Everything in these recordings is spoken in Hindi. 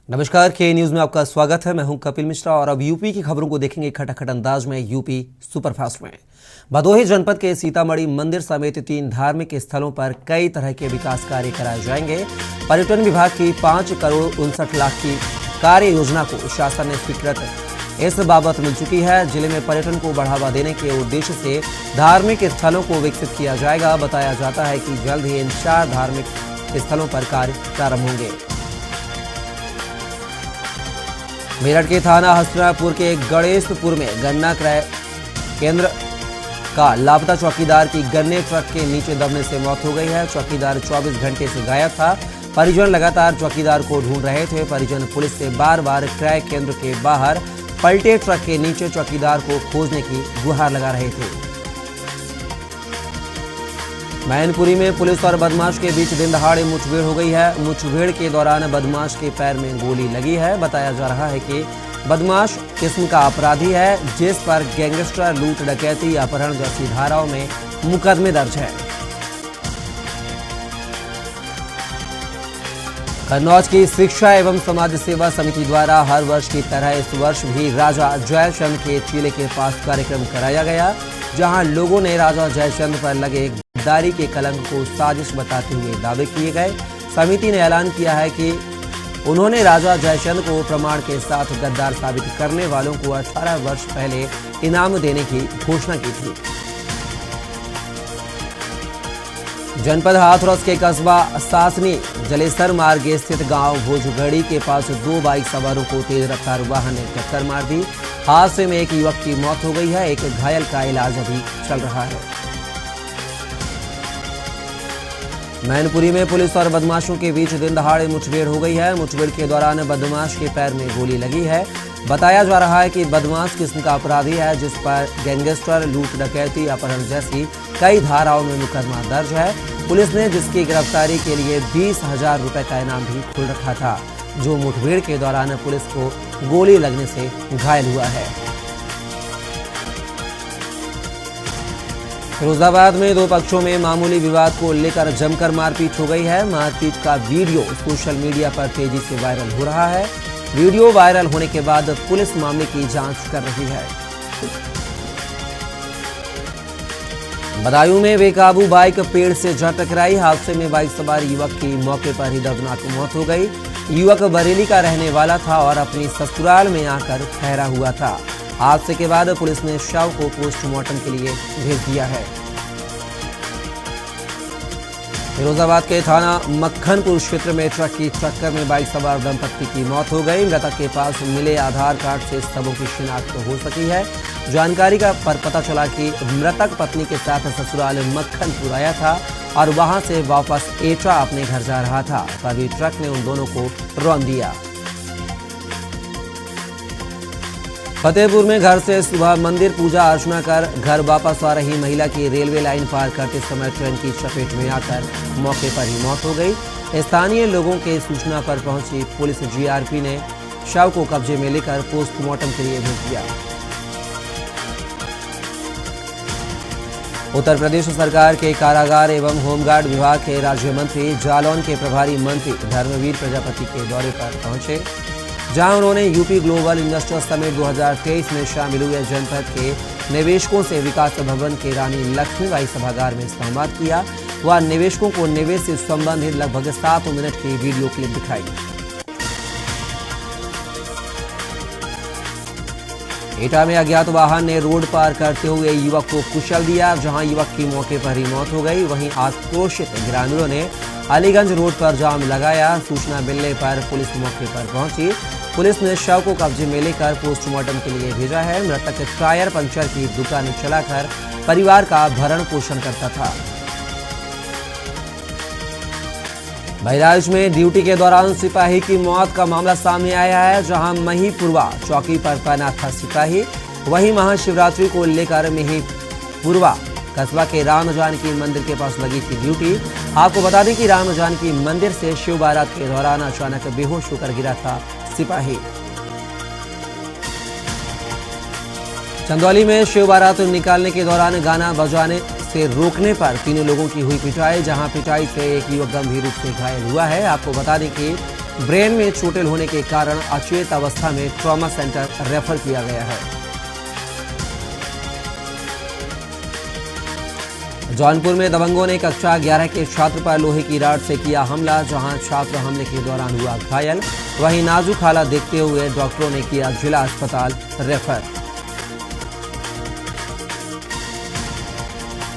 नमस्कार, के न्यूज में आपका स्वागत है। मैं हूं कपिल मिश्रा और अब यूपी की खबरों को देखेंगे खटाखट अंदाज में यूपी सुपरफास्ट में। भदोही जनपद के सीतामढ़ी मंदिर समेत 3 धार्मिक स्थलों पर कई तरह के विकास कार्य कराए जाएंगे। पर्यटन विभाग की 5 करोड़ 59 लाख की कार्य योजना को शासन ने स्वीकृत इस बाबत मिल चुकी है। जिले में पर्यटन को बढ़ावा देने के उद्देश्य से धार्मिक स्थलों को विकसित किया जाएगा। बताया जाता है कि जल्द ही इन 4 धार्मिक स्थलों पर कार्य प्रारंभ होंगे। मेरठ के थाना हस्तिनापुर के गणेशपुर में गन्ना क्रय केंद्र का लापता चौकीदार की गन्ने ट्रक के नीचे दबने से मौत हो गई है। चौकीदार 24 घंटे से गायब था। परिजन लगातार चौकीदार को ढूंढ रहे थे। परिजन पुलिस से बार बार क्रय केंद्र के बाहर पलटे ट्रक के नीचे चौकीदार को खोजने की गुहार लगा रहे थे। मैनपुरी में पुलिस और बदमाश के बीच दिन दहाड़े मुठभेड़ हो गई है। मुठभेड़ के दौरान बदमाश के पैर में गोली लगी है। बताया जा रहा है कि बदमाश किस्म का अपराधी है, जिस पर गैंगस्टर, लूट, डकैती, अपहरण जैसी धाराओं में मुकदमे दर्ज है। कन्नौज की शिक्षा एवं समाज सेवा समिति द्वारा हर वर्ष की तरह इस वर्ष भी राजा जयचंद के चीले के पास कार्यक्रम कराया गया, जहां लोगों ने राजा जयचंद पर लगे गद्दारी के कलंक को साजिश बताते हुए दावे किए गए। समिति ने ऐलान किया है कि उन्होंने राजा जयचंद को प्रमाण के साथ गद्दार साबित करने वालों को 18 वर्ष पहले इनाम देने की घोषणा की थी। जनपद हाथरस के कस्बा सासनी जलेसर मार्ग स्थित गांव भोजगढ़ी के पास 2 बाइक सवारों को तेज रफ्तार वाहन ने टक्कर मार दी। हादसे में एक युवक की मौत हो गई है। एक घायल का इलाज अभी चल रहा है। मैनपुरी में पुलिस और बदमाशों के बीच दिन दहाड़े मुठभेड़ हो गई है। मुठभेड़ के दौरान बदमाश के पैर में गोली लगी है। बताया जा रहा है कि बदमाश किस्म का अपराधी है, जिस पर गैंगस्टर, लूट, डकैती, अपहरण जैसी कई धाराओं में मुकदमा दर्ज है। पुलिस ने जिसकी गिरफ्तारी के लिए 20,000 रुपए का इनाम भी खोल रखा था, जो मुठभेड़ के दौरान पुलिस को गोली लगने से घायल हुआ है। फिरोजाबाद में 2 पक्षों में मामूली विवाद को लेकर जमकर मारपीट हो गई है। मारपीट का वीडियो सोशल मीडिया पर तेजी से वायरल हो रहा है। वीडियो वायरल होने के बाद पुलिस मामले की जांच कर रही है। बदायूं में बेकाबू बाइक पेड़ से जा टकराई। हादसे में बाइक सवार युवक की मौके पर ही दर्दनाक मौत हो गई। युवक बरेली का रहने वाला था और अपनी ससुराल में आकर ठहरा हुआ था। हादसे के बाद पुलिस ने शव को पोस्टमार्टम के लिए भेज दिया है। फिरोजाबाद के थाना मक्खनपुर क्षेत्र में ट्रक की टक्कर में बाइक सवार दंपत्ति की मौत हो गई। मृतक के पास मिले आधार कार्ड से सबों की शिनाख्त हो सकी है। जानकारी पर पता चला कि मृतक पत्नी के साथ ससुराल मक्खनपुर आया था और वहां से वापस एटा अपने घर जा रहा था, तभी ट्रक ने उन दोनों को रौंद दिया। फतेहपुर में घर से सुबह मंदिर पूजा अर्चना कर घर वापस आ रही महिला की रेलवे लाइन पार करते समय ट्रेन की चपेट में आकर मौके पर ही मौत हो गई। स्थानीय लोगों के सूचना पर पहुंची पुलिस जीआरपी ने शव को कब्जे में लेकर पोस्टमार्टम के लिए भेज दिया। उत्तर प्रदेश सरकार के कारागार एवं होमगार्ड विभाग के राज्य मंत्री जालौन के प्रभारी मंत्री धर्मवीर प्रजापति के दौरे पर पहुंचे, जहां उन्होंने यूपी ग्लोबल इन्वेस्टर समिट 2023 में शामिल हुए जनपद के निवेशकों से विकास भवन के रानी लक्ष्मीबाई सभागार में संवाद किया। वह निवेशकों को निवेश से संबंधित लगभग 7 मिनट की वीडियो क्लिप दिखाई। एटा में अज्ञात वाहन ने रोड पार करते हुए युवक को कुचल दिया, जहां युवक की मौके पर ही मौत हो गई। वहीं आक्रोशित ग्रामीणों ने अलीगंज रोड पर जाम लगाया। सूचना मिलने पर पुलिस मौके पर पहुंची। पुलिस ने शव को कब्जे में लेकर पोस्टमार्टम के लिए भेजा है। मृतक टायर पंचर की दुकान चलाकर परिवार का भरण पोषण करता था। बहराइच में ड्यूटी के दौरान सिपाही की मौत का मामला सामने आया है, जहां महीपुरवा चौकी पर तैनात था सिपाही। वहीं महाशिवरात्रि को लेकर महीपुरवा कस्बा के राम जानकी मंदिर के पास लगी थी ड्यूटी। आपको बता दें कि राम जानकी मंदिर से शिव बारात के दौरान अचानक बेहोश होकर गिरा था सिपाही। चंदौली में शिव बारात निकालने के दौरान गाना बजाने से रोकने पर 3 लोगों की हुई पिटाई, जहां पिटाई से एक युवक गंभीर रूप से घायल हुआ है। आपको बता दें कि ब्रेन में चोटें होने के कारण अचेत अवस्था में ट्रॉमा सेंटर रेफर किया गया है। जौनपुर में दबंगों ने कक्षा 11 के छात्र पर लोहे की रॉड से किया हमला, जहां छात्र हमले के दौरान हुआ घायल। वहीं नाजुक हालत देखते हुए डॉक्टरों ने किया जिला अस्पताल रेफर।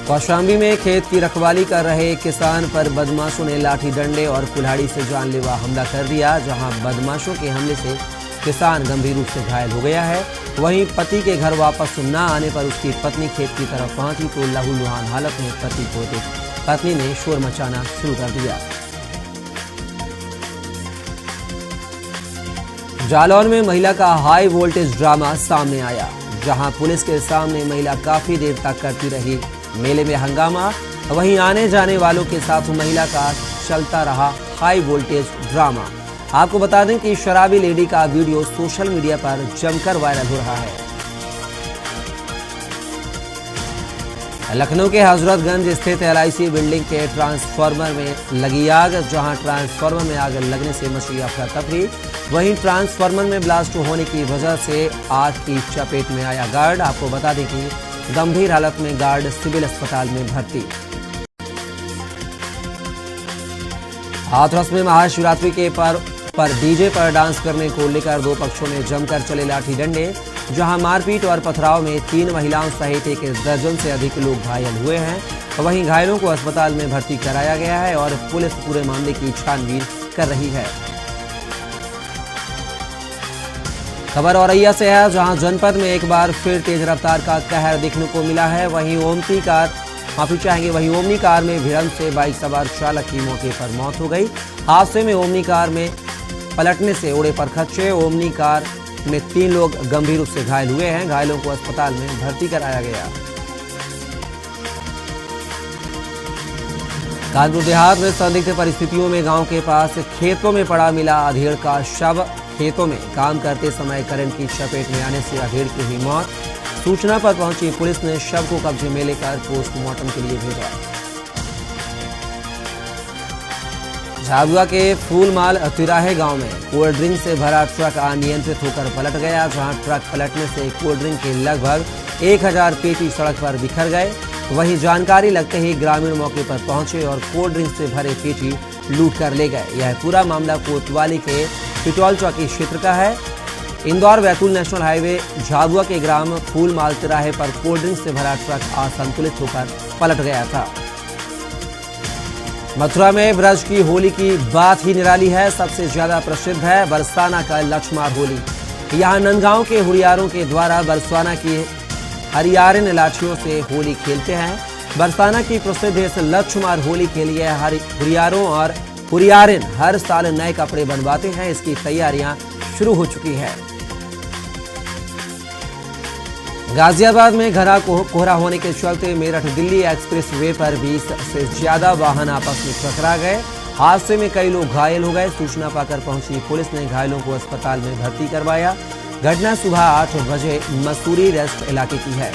कौशाम्बी में खेत की रखवाली कर रहे किसान पर बदमाशों ने लाठी डंडे और कुल्हाड़ी से जानलेवा हमला कर दिया, जहां बदमाशों के हमले से किसान गंभीर रूप से घायल हो गया है। वहीं पति के घर वापस न आने पर उसकी पत्नी खेत की तरफ पहुंची तो लहूलुहान हालत में पति को देख पत्नी ने शोर मचाना शुरू कर दिया। जालौर में महिला का हाई वोल्टेज ड्रामा सामने आया, जहां पुलिस के सामने महिला काफी देर तक करती रही मेले में हंगामा। वहीं आने जाने वालों के साथ महिला का चलता रहा हाई वोल्टेज ड्रामा। आपको बता दें कि शराबी लेडी का वीडियो सोशल मीडिया पर जमकर वायरल हो रहा है। लखनऊ के हजरतगंज स्थित LIC बिल्डिंग के ट्रांसफार्मर में लगी आग, जहां ट्रांसफार्मर में आग लगने से मची अफरा तफरी। वहीं ट्रांसफार्मर में ब्लास्ट होने की वजह से आग की चपेट में आया गार्ड। आपको बता दें कि गंभीर हालत में गार्ड सिविल अस्पताल में भर्ती। हाथरस में महाशिवरात्रि के पर डीजे पर डांस करने को लेकर दो पक्षों में जमकर चले लाठी डंडे, जहां मारपीट और पथराव में 3 महिलाओं सहित 1 दर्जन से अधिक लोग घायल हुए हैं। वहीं घायलों को अस्पताल में भर्ती कराया गया है और पुलिस पूरे मामले की छानबीन कर रही है। खबर औरैया से है, जहां जनपद में एक बार फिर तेज रफ्तार का कहर देखने को मिला है। वहीं ओमनी कार में भिड़ंत से बाइक सवार चालक की मौके पर मौत हो गई। हादसे में ओमनी कार में पलटने से उड़े परखच्चे। ओमनी कार में 3 लोग गंभीर रूप से घायल हुए हैं। घायलों को अस्पताल में भर्ती कराया गया। कानपुर देहात में संदिग्ध परिस्थितियों में गांव के पास खेतों में पड़ा मिला अधेड़ का शव। खेतों में काम करते समय करंट की चपेट में आने से अधेड़ की हुई मौत। सूचना पर पहुंची पुलिस ने शव को कब्जे में लेकर पोस्टमार्टम के लिए भेजा। झाबुआ के फूलमाल तिराहे गांव में कोल्ड ड्रिंक से भरा ट्रक अनियंत्रित होकर पलट गया, जहां ट्रक पलटने से कोल्ड ड्रिंक के लगभग 1000 पेटी सड़क पर बिखर गए। वहीं जानकारी लगते ही ग्रामीण मौके पर पहुंचे और कोल्ड ड्रिंक से भरे पेटी लूट कर ले गए। यह पूरा मामला कोतवाली के पिटौल चौकी क्षेत्र का है। इंदौर बैतूल नेशनल हाईवे झाबुआ के ग्राम फूलमाल तिराहे पर कोल्ड ड्रिंक से भरा ट्रक असंतुलित होकर पलट गया था। मथुरा में ब्रज की होली की बात ही निराली है। सबसे ज्यादा प्रसिद्ध है बरसाना का लठमार होली। यहाँ नंदगांव के हुरियारों के द्वारा बरसाना की हरियारिन लाठियों से होली खेलते हैं। बरसाना की प्रसिद्ध इस लठमार होली के लिए हुरियारों और हुरियारिन हर साल नए कपड़े बनवाते हैं। इसकी तैयारियां शुरू हो चुकी है। गाजियाबाद में घना कोहरा होने के चलते मेरठ दिल्ली एक्सप्रेस वे पर 20 से ज्यादा वाहन आपस में टकरा गए। हादसे में कई लोग घायल हो गए। सूचना पाकर पहुंची पुलिस ने घायलों को अस्पताल में भर्ती करवाया। घटना सुबह 8 बजे मसूरी रेस्ट इलाके की है।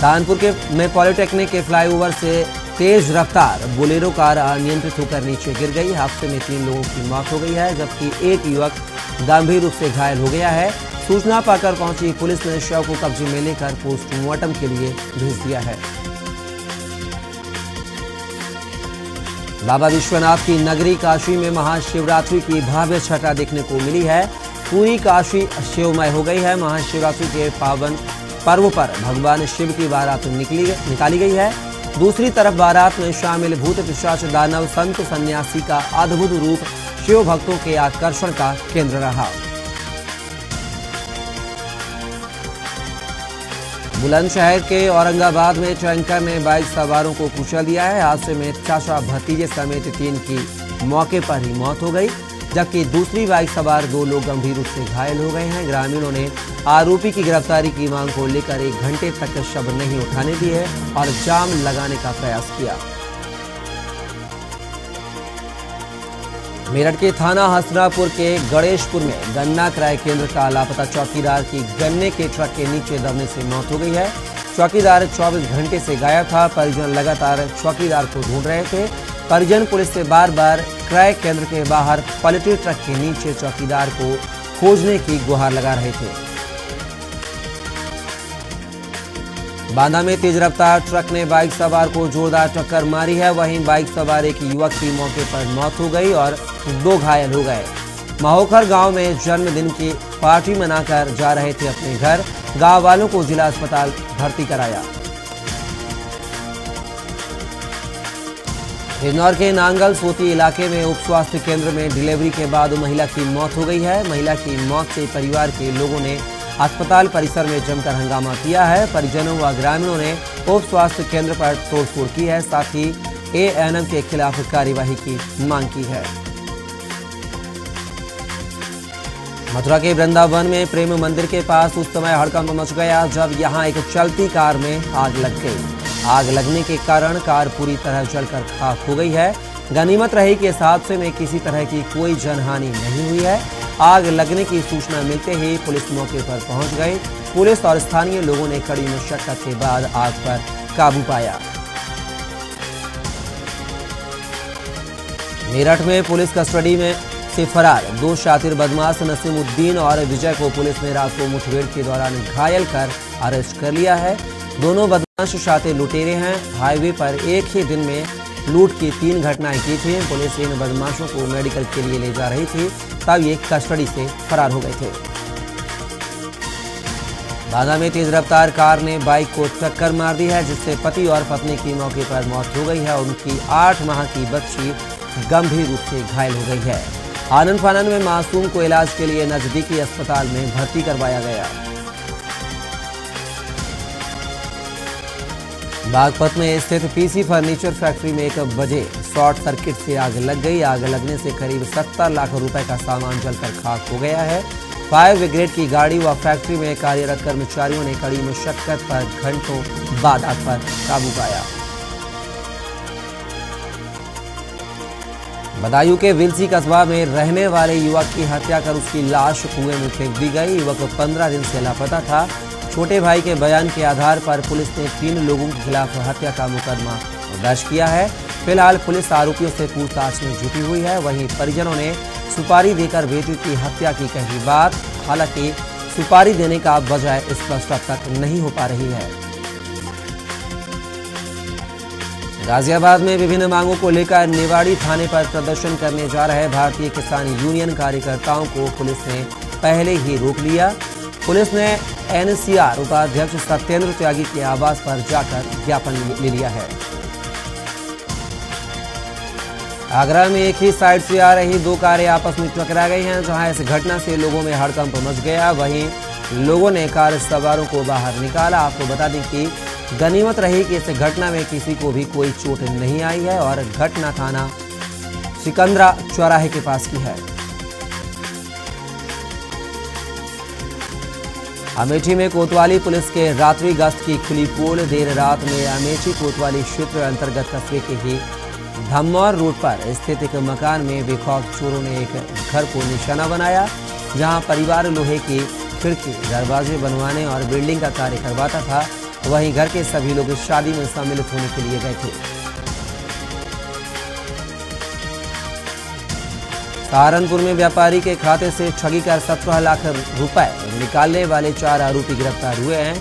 कानपुर में पॉलिटेक्निक के फ्लाईओवर से तेज रफ्तार बोलेरो कार अनियंत्रित होकर नीचे गिर गई। हादसे में 3 लोगों की मौत हो गई है, जबकि एक युवक गंभीर रूप से घायल हो गया है। सूचना पाकर पहुंची पुलिस ने शव को कब्जे में लेकर पोस्टमार्टम के लिए भेज दिया है। बाबा विश्वनाथ की नगरी काशी में महाशिवरात्रि की भव्य छटा देखने को मिली है। पूरी काशी शिवमय हो गई है। महाशिवरात्रि के पावन पर्व पर भगवान शिव की बारात निकाली गई है। दूसरी तरफ बारात में शामिल भूत पिशाच दानव संत सन्यासी का अद्भुत रूप शिव भक्तों के आकर्षण का केंद्र रहा। बुलंदशहर के औरंगाबाद में टैंकर ने बाइक सवारों को कुचल दिया है। हादसे में चाचा भतीजे समेत 3 की मौके पर ही मौत हो गई, जबकि दूसरी बाइक सवार 2 लोग गंभीर रूप से घायल हो गए हैं। ग्रामीणों ने आरोपी की गिरफ्तारी की मांग को लेकर 1 घंटे तक शव नहीं उठाने दिए और जाम लगाने का प्रयास किया। मेरठ के थाना हसनापुर के गणेशपुर में गन्ना क्रय केंद्र का लापता चौकीदार की गन्ने के ट्रक के नीचे दबने से मौत हो गई है। चौकीदार 24 घंटे से गायब था। परिजन लगातार चौकीदार को ढूंढ रहे थे। परिजन पुलिस से बार बार क्रय केंद्र के बाहर पलटे ट्रक के नीचे चौकीदार को खोजने की गुहार लगा रहे थे। बांदा में तेज रफ्तार ट्रक ने बाइक सवार को जोरदार टक्कर मारी है। वहीं बाइक सवार एक युवक की मौके पर मौत हो गई और 2 घायल हो गए। महोखर गांव में जन्मदिन की पार्टी मनाकर जा रहे थे अपने घर, गांव वालों को जिला अस्पताल भर्ती कराया। बिजनौर के नांगल सोती इलाके में उप स्वास्थ्य केंद्र में डिलीवरी के बाद महिला की मौत हो गई है। महिला की मौत से परिवार के लोगों ने अस्पताल परिसर में जमकर हंगामा किया है। परिजनों व ग्रामीणों ने उप स्वास्थ्य केंद्र पर तोड़फोड़ की है, साथ ही एएनएम के खिलाफ कार्यवाही की मांग की है। मथुरा के वृंदावन में प्रेम मंदिर के पास उस समय हड़कंप मच गया जब यहां एक चलती कार में आग लग गई। आग लगने के कारण कार पूरी तरह जलकर खाक हो गई है। गनीमत रही कि इस हादसे में किसी तरह की कोई जनहानि नहीं हुई है। आग लगने की सूचना मिलते ही पुलिस मौके पर पहुंच गई। पुलिस और स्थानीय लोगों ने कड़ी मशक्कत के बाद आग पर काबू पाया। मेरठ में पुलिस कस्टडी में से फरार 2 शातिर बदमाश नसीमुद्दीन और विजय को पुलिस ने रात को मुठभेड़ के दौरान घायल कर अरेस्ट कर लिया है। दोनों बदमाश शातिर लुटेरे हैं। हाईवे पर एक ही दिन में लूट की 3 घटनाएं की थी। पुलिस इन बदमाशों को मेडिकल के लिए ले जा रही थी, तब ये कस्टडी से फरार हो गए थे। बांदा में तेज रफ्तार कार ने बाइक को टक्कर मार दी है, जिससे पति और पत्नी की मौके पर मौत हो गई है। उनकी 8 माह की बच्ची गंभीर रूप से घायल हो गई है। आनन फानन में मासूम को इलाज के लिए नजदीकी अस्पताल में भर्ती करवाया गया। बागपत में स्थित पीसी फर्नीचर फैक्ट्री में 1 बजे शॉर्ट सर्किट से आग लग गई। आग लगने से करीब 70 लाख रुपए का सामान जलकर खाक हो गया है। फायर ब्रिगेड की गाड़ी व फैक्ट्री में कार्यरत कर्मचारियों ने कड़ी मशक्कत पर घंटों बाद आग पर काबू पाया। बदायूं के विलसी कस्बा में रहने वाले युवक की हत्या कर उसकी लाश कुएं में फेंक दी गई। युवक 15 दिन से लापता था। छोटे भाई के बयान के आधार पर पुलिस ने 3 लोगों के खिलाफ हत्या का मुकदमा दर्ज किया है। फिलहाल पुलिस आरोपियों से पूछताछ में जुटी हुई है। वहीं परिजनों ने सुपारी देकर बेटी की हत्या की कही बात, हालांकि सुपारी देने का वजह स्पष्ट अब तक नहीं हो पा रही है। गाजियाबाद में विभिन्न मांगों को लेकर निवाड़ी थाने पर प्रदर्शन करने जा रहे भारतीय किसान यूनियन कार्यकर्ताओं को पुलिस ने पहले ही रोक लिया। पुलिस ने एनसीआर उपाध्यक्ष सत्येंद्र त्यागी के आवास पर जाकर ज्ञापन ले लिया है। आगरा में एक ही साइड से आ रही 2 कारें आपस में टकरा गई हैं, जहां इस घटना से लोगों में हड़कंप मच गया। वहीं लोगों ने कार सवारों को बाहर निकाला। आपको बता दें कि गनीमत रही कि इस घटना में किसी को भी कोई चोट नहीं आई है और घटना थाना सिकंदरा चौराहे के पास की है। अमेठी में कोतवाली पुलिस के रात्रि गश्त की खुली पोल। देर रात में अमेठी कोतवाली क्षेत्र अंतर्गत कस्बे के ही धम्मौर रोड पर स्थित एक मकान में बेखौफ चोरों ने एक घर को निशाना बनाया, जहां परिवार लोहे की खिड़की दरवाजे बनवाने और बिल्डिंग का कार्य करवाता था। वहीं घर के सभी लोग इस शादी में सम्मिलित होने के लिए गए थे। सहारनपुर में व्यापारी के खाते से ठगी कर 17 लाख रुपए निकालने वाले 4 आरोपी गिरफ्तार हुए हैं,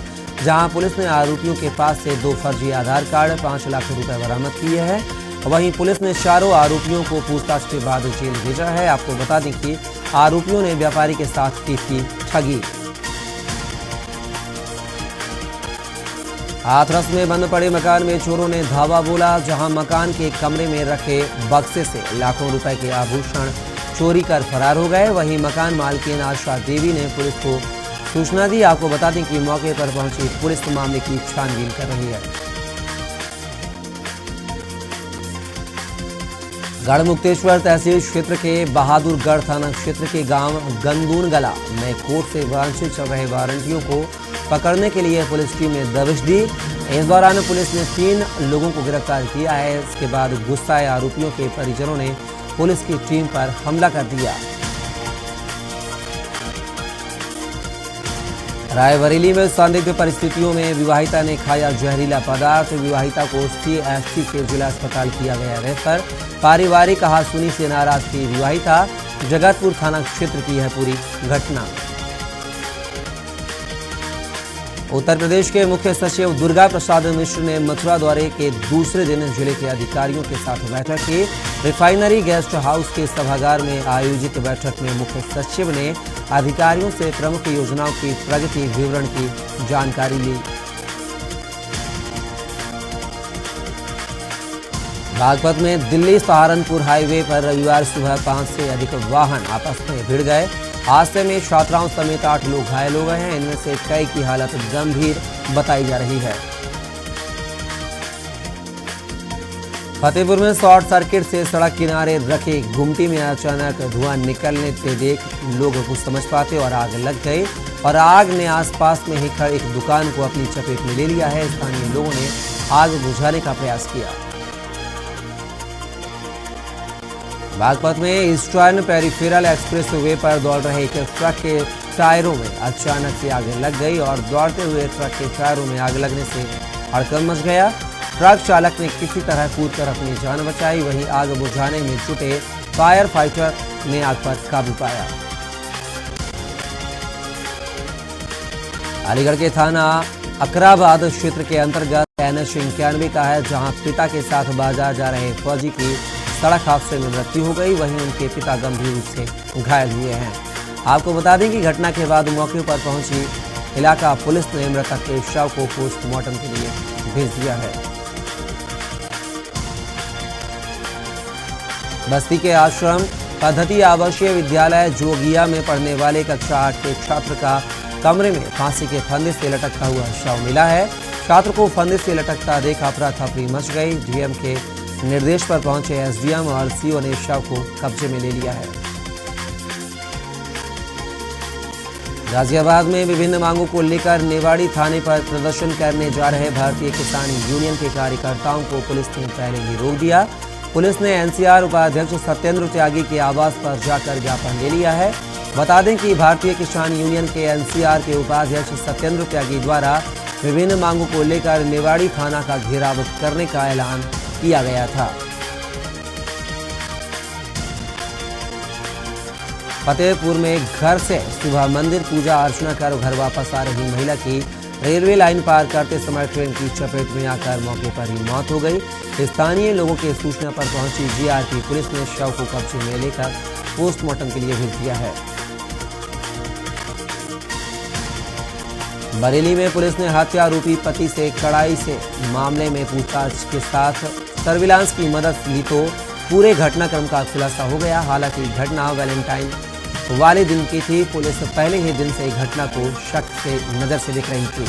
जहां पुलिस ने आरोपियों के पास से 2 फर्जी आधार कार्ड 5 लाख रुपए बरामद किए हैं। वहीं पुलिस ने चारों आरोपियों को पूछताछ के बाद जेल भेजा है। आपको बता दें कि आरोपियों ने व्यापारी के साथ की थी ठगी। हाथरस में बंद पड़े मकान में चोरों ने धावा बोला, जहां मकान के कमरे में रखे बक्से से लाखों रुपए के आभूषण चोरी कर फरार हो गए। वहीं मकान मालकिन आशा देवी ने पुलिस को सूचना दी। आपको बता दें कि मौके पर पहुंची पुलिस मामले की छानबीन कर रही है। गढ़मुक्तेश्वर तहसील क्षेत्र के बहादुरगढ़ थाना क्षेत्र के गांव गंदूनगला में कोर्ट से वांछित चल रहे वारंटियों को पकड़ने के लिए पुलिस टीम ने दबिश दी। इस दौरान पुलिस ने 3 लोगों को गिरफ्तार किया है। इसके बाद गुस्साए आरोपियों के परिजनों ने पुलिस की टीम पर हमला कर दिया। रायबरेली में संदिग्ध परिस्थितियों में विवाहिता ने खाया जहरीला पदार्थ। विवाहिता को CHC से जिला अस्पताल किया गया रेफर। पारिवारिक कहासुनी से नाराज थी विवाहिता। जगतपुर थाना क्षेत्र की है पूरी घटना। उत्तर प्रदेश के मुख्य सचिव दुर्गा प्रसाद मिश्र ने मथुरा दौरे के दूसरे दिन जिले के अधिकारियों के साथ बैठक की। रिफाइनरी गेस्ट हाउस के सभागार में आयोजित बैठक में मुख्य सचिव ने अधिकारियों से प्रमुख योजनाओं की प्रगति विवरण की जानकारी ली। बागपत में दिल्ली सहारनपुर हाईवे पर रविवार सुबह 5 से अधिक वाहन आपस में भिड़ गए। हादसे में छात्राओं समेत 8 लोग घायल हो गए हैं। इनमें से कई की हालत गंभीर बताई जा रही है। फतेहपुर में शॉर्ट सर्किट से सड़क किनारे रखे गुमटी में अचानक धुआं निकलने से देख लोग कुछ समझ पाते और आग लग गई और आग ने आसपास में ही खड़ी एक दुकान को अपनी चपेट में ले लिया है। स्थानीय लोगों ने आग बुझाने का प्रयास किया। बागपत में ईस्टर्न पेरिफेरल एक्सप्रेस वे पर दौड़ रहे एक ट्रक के टायरों में अचानक से आग लग गई और दौड़ते हुए ट्रक के टायरों में आग लगने से हड़कंप मच गया। ट्रक चालक ने किसी तरह कूदकर अपनी जान बचाई। वहीं आग बुझाने में जुटे फायर फाइटर ने आग पर काबू पाया। अलीगढ़ के थाना अकराबाद क्षेत्र के अंतर्गत NH 91 का है, जहां पिता के साथ बाजार जा रहे फौजी की सड़क हादसे में मृत्यु हो गई। वहीं उनके पिता गंभीर रूप से घायल हुए हैं। आपको बता दें कि घटना के बाद मौके पर पहुंची इलाका पुलिस ने मृतक के शव को पोस्टमार्टम के लिए भेज दिया है। बस्ती के आश्रम पद्धति आवासीय विद्यालय जोगिया में पढ़ने वाले कक्षा 8 के छात्र का कमरे में फांसी के फंदे से लटकता हुआ शव मिला है। छात्र को फंदे से लटकता देख अफरा तफरी मच गई। डीएम के निर्देश पर पहुंचे एसडीएम और सीओ ने शव को कब्जे में ले लिया है। गाजियाबाद में विभिन्न मांगों को लेकर नेवाड़ी थाने पर प्रदर्शन करने जा रहे भारतीय किसान यूनियन के कार्यकर्ताओं को पुलिस ने पहले ही रोक दिया। पुलिस ने एनसीआर उपाध्यक्ष सत्येंद्र त्यागी के आवास पर जाकर ज्ञापन ले लिया है। बता दें कि भारतीय किसान यूनियन के एनसीआर के उपाध्यक्ष सत्येंद्र त्यागी द्वारा विभिन्न मांगों को लेकर नेवाड़ी थाना का घेराव करने का ऐलान किया गया था। फतेहपुर में घर से सुबह मंदिर पूजा अर्चना कर घर वापस आ रही महिला की रेलवे लाइन पार करते समय ट्रेन की चपेट में आकर मौके पर ही मौत हो गई। स्थानीय लोगों के सूचना पर पहुंची जीआरपी पुलिस ने शव को कब्जे में लेकर पोस्टमार्टम के लिए भेज दिया है। बरेली में पुलिस ने हत्या आरोपी पति से कड़ाई से मामले में पूछताछ के साथ सर्विलांस की मदद ली तो पूरे घटनाक्रम का खुलासा हो गया। हालांकि घटना वैलेंटाइन वाले दिन की थी। पुलिस पहले ही दिन से घटना को शक से नजर से देख रही थी।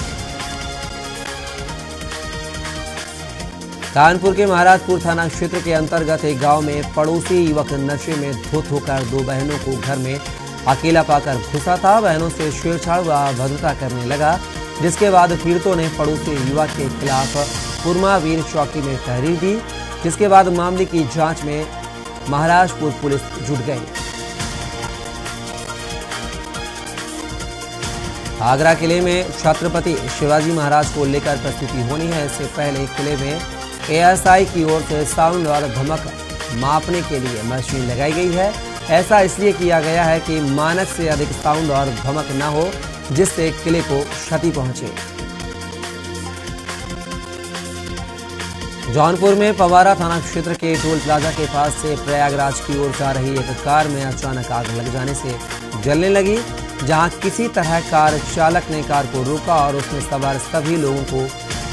कानपुर के महाराजपुर थाना क्षेत्र के अंतर्गत एक गांव में पड़ोसी युवक नशे में धुत होकर 2 बहनों को घर में अकेला पाकर घुसा था। बहनों से छेड़छाड़ व अभद्रता करने लगा, जिसके बाद पीड़ितों ने पड़ोसी युवक के खिलाफ कुरमावीर चौकी में तहरीर दी। जिसके बाद मामले की जांच में महाराजपुर पुलिस जुट गई। आगरा किले में छत्रपति शिवाजी महाराज को लेकर प्रस्तुति होनी है। इससे पहले किले में एएसआई की ओर से साउंड और धमक मापने के लिए मशीन लगाई गई है। ऐसा इसलिए किया गया है कि मानक से अधिक साउंड और धमक न हो, जिससे किले को क्षति पहुंचे। जौनपुर में पवारा थाना क्षेत्र के टोल प्लाजा के पास से प्रयागराज की ओर जा रही एक कार में अचानक आग लग जाने से जलने लगी, जहां किसी तरह कार चालक ने कार को रोका और उसमें सवार सभी लोगों को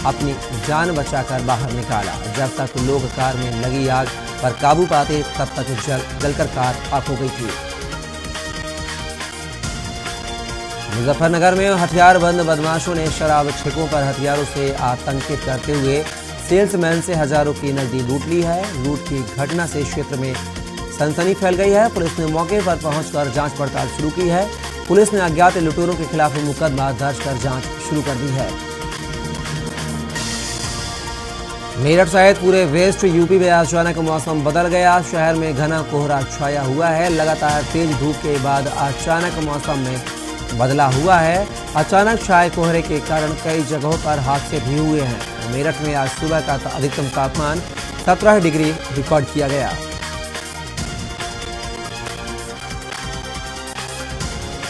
अपनी जान बचाकर बाहर निकाला। जब तक लोग कार में लगी आग पर काबू पाते तब तक जलकर कार खाक हो गई थी। मुजफ्फरनगर में हथियारबंद बदमाशों ने शराब ठेकों पर हथियारों से आतंकित करते हुए सेल्समैन से हजारों की नकदी लूट ली है। लूट की घटना से क्षेत्र में सनसनी फैल गई है। पुलिस ने मौके पर पहुंचकर जांच पड़ताल शुरू की है। पुलिस ने अज्ञात लुटेरों के खिलाफ मुकदमा दर्ज कर जांच शुरू कर दी है। मेरठ सहित पूरे वेस्ट यूपी में अचानक मौसम बदल गया। शहर में घना कोहरा छाया हुआ है। लगातार तेज धूप के बाद अचानक मौसम में बदला हुआ है। अचानक छाए कोहरे के कारण कई जगहों पर हादसे भी हुए हैं। मेरठ में आज सुबह का अधिकतम तापमान 17 डिग्री रिकॉर्ड किया गया।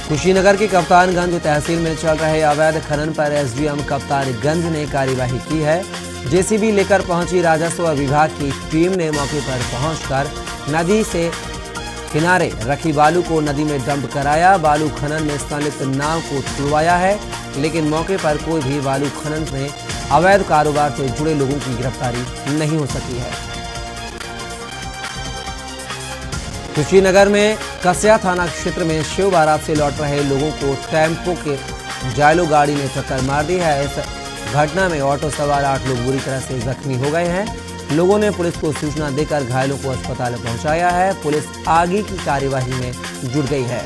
कुशीनगर के कप्तानगंज तहसील में चल रहे अवैध खनन पर एसडीएम कप्तानगंज ने कार्यवाही की है। जेसीबी लेकर पहुंची राजस्व विभाग की टीम ने मौके पर पहुंचकर नदी से किनारे रखी बालू को नदी में डंप कराया। बालू खनन में संलिप्त नाव को तुड़वाया है, लेकिन मौके पर कोई भी बालू खनन में अवैध कारोबार से जुड़े लोगों की गिरफ्तारी नहीं हो सकी है। कुशीनगर में कस्या थाना क्षेत्र में शिव बारात से लौट रहे लोगों को टेम्पो के जायलो गाड़ी ने टक्कर मार दी है। इस घटना में ऑटो सवार 8 लोग बुरी तरह से जख्मी हो गए हैं। लोगों ने पुलिस को सूचना देकर घायलों को अस्पताल पहुंचाया है। पुलिस आगे की कार्यवाही में जुट गई है।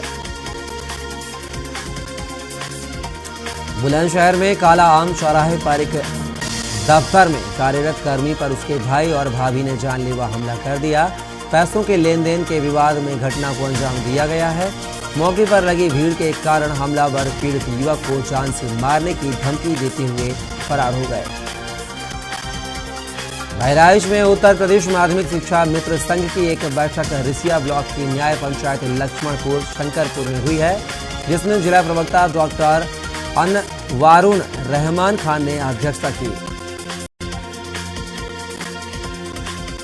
बुलंदशहर में काला आम चौराहे पर एक दफ्तर में कार्यरत कर्मी पर उसके भाई और भाभी ने जानलेवा हमला कर दिया। पैसों के लेन देन के विवाद में घटना को अंजाम दिया गया है। मौके पर लगी भीड़ के कारण हमलावर पीड़ित युवक को जान से मारने की धमकी देते हुए फरार हो गए। बहराइच में उत्तर प्रदेश माध्यमिक शिक्षा मित्र संघ की एक बैठक रिसिया ब्लॉक की न्याय पंचायत लक्ष्मणपुर शंकरपुर में हुई है, जिसमें जिला प्रवक्ता डॉक्टर अनवारुण रहमान खान ने अध्यक्षता की।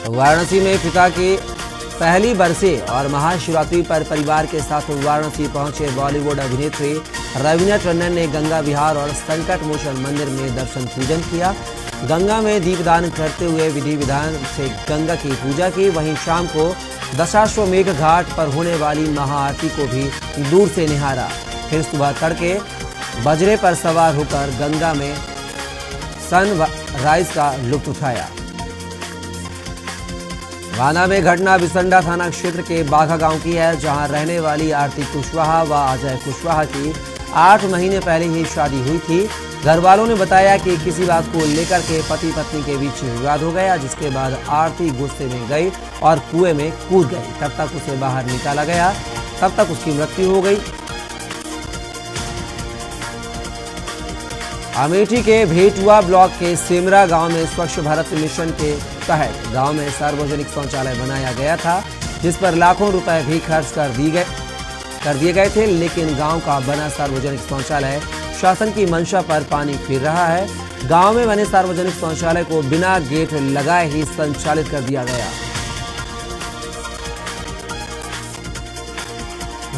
वाराणसी में पिता की पहली बरसी और महाशिवरात्रि पर परिवार के साथ वाराणसी पहुंचे बॉलीवुड अभिनेत्री रवीना टंडन ने गंगा विहार और संकट मोचन मंदिर में दर्शन पूजन किया। गंगा में दीपदान करते हुए विधि विधान से गंगा की पूजा की। वहीं शाम को दशाश्वमेध घाट पर होने वाली महाआरती को भी दूर से निहारा। फिर सुबह तड़के बजरे पर सवार होकर गंगा में सनराइज का लुत्फ उठाया। गाना में घटना बिसंडा थाना क्षेत्र के बाघा गांव की है, जहां रहने वाली आरती कुशवाहा व अजय कुशवाहा की 8 महीने पहले ही शादी हुई थी। घर वालों ने बताया कि किसी बात को लेकर के पति पत्नी के बीच विवाद हो गया, जिसके बाद आरती गुस्से में गई और कुएं में कूद गई। तब तक उसे बाहर निकाला गया, तब तक उसकी मृत्यु हो गई। अमेठी के भेटुआ ब्लॉक के सेमरा गांव में स्वच्छ भारत मिशन के तहत गांव में सार्वजनिक शौचालय बनाया गया था, जिस पर लाखों रुपए भी खर्च कर दिए गए थे, लेकिन गांव का बना सार्वजनिक शौचालय शासन की मंशा पर पानी फिर रहा है। गांव में बने सार्वजनिक शौचालय को बिना गेट लगाए ही संचालित कर दिया गया।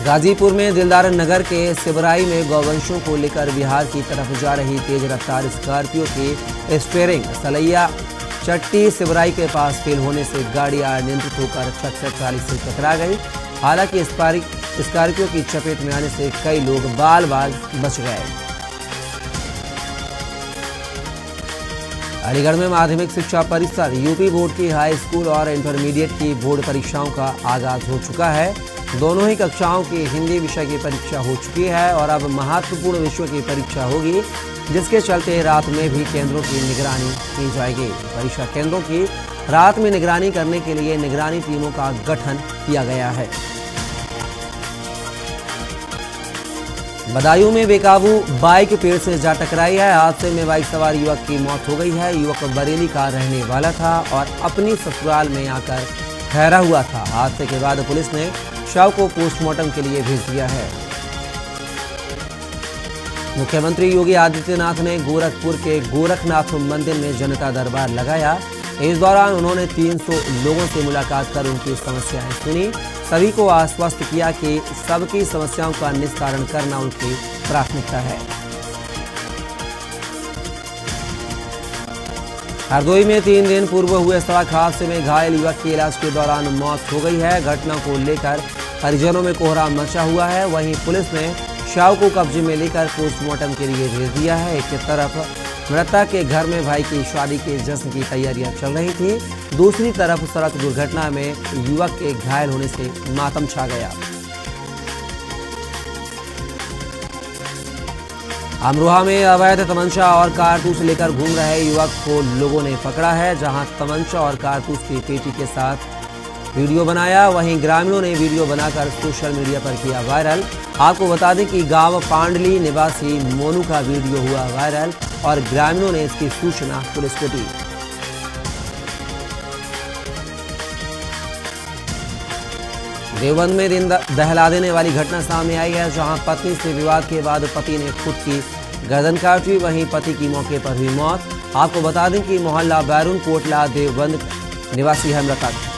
गाजीपुर में दिलदार नगर के सिबराई में गौवंशों को लेकर बिहार की तरफ जा रही तेज रफ्तार स्कॉर्पियो की स्टीयरिंग सलैया चट्टी सिबराई के पास फेल होने से गाड़ी अनियंत्रित होकर ट्रैक्टर ट्राली से टकरा गई। हालांकि स्कॉर्पियो की चपेट में आने से कई लोग बाल बाल बच गए। अलीगढ़ में माध्यमिक शिक्षा परिषद यूपी बोर्ड की हाई स्कूल और इंटरमीडिएट की बोर्ड परीक्षाओं का आगाज हो चुका है। दोनों ही कक्षाओं की हिंदी विषय की परीक्षा हो चुकी है और अब महत्वपूर्ण विषयों की परीक्षा होगी, जिसके चलते रात में भी केंद्रों की निगरानी की जाएगी। परीक्षा केंद्रों की रात में निगरानी करने के लिए निगरानी टीमों का गठन किया गया है। बदायूं में बेकाबू बाइक पेड़ से जा टकराई है। हादसे में बाइक सवार युवक की मौत हो गई है। युवक बरेली का रहने वाला था और अपनी ससुराल में आकर ठहरा हुआ था। हादसे के बाद पुलिस ने शव को पोस्टमार्टम के लिए भेज दिया है। मुख्यमंत्री योगी आदित्यनाथ ने गोरखपुर के गोरखनाथ मंदिर में जनता दरबार लगाया। इस दौरान उन्होंने 300 लोगों से मुलाकात कर उनकी समस्याएं सुनी। सभी को आश्वस्त किया कि सबकी समस्याओं का निस्तारण करना उनकी प्राथमिकता है। हरदोई में 3 दिन पूर्व हुए सड़क हादसे में घायल युवक की इलाज के दौरान मौत हो गई है। घटना को लेकर परिजनों में कोहराम मचा हुआ है। वहीं पुलिस ने शव को कब्जे में लेकर पोस्टमार्टम के लिए भेज दिया है। एक तरफ मृतक के घर में भाई की शादी के जश्न की तैयारियां चल रही थी, दूसरी तरफ सड़क दुर्घटना में युवक के घायल होने से मातम छा गया। अमरोहा में अवैध तमंचा और कारतूस लेकर घूम रहे युवक को लोगों ने पकड़ा है, जहां तमंचा और कारतूस की पेटी के साथ वीडियो बनाया। वहीं ग्रामीणों ने वीडियो बनाकर सोशल मीडिया पर किया वायरल। आपको बता दें कि गांव पांडली निवासी मोनू का वीडियो हुआ वायरल और ग्रामीणों ने इसकी सूचना पुलिस को दी। देवबंद में दिन दहला देने वाली घटना सामने आई है, जहां पत्नी से विवाद के बाद पति ने खुद की गर्दन काटी। वहीं पति की मौके पर हुई मौत। आपको बता दें कि मोहल्ला बैरून कोटला देवबंद निवासी है मृतक।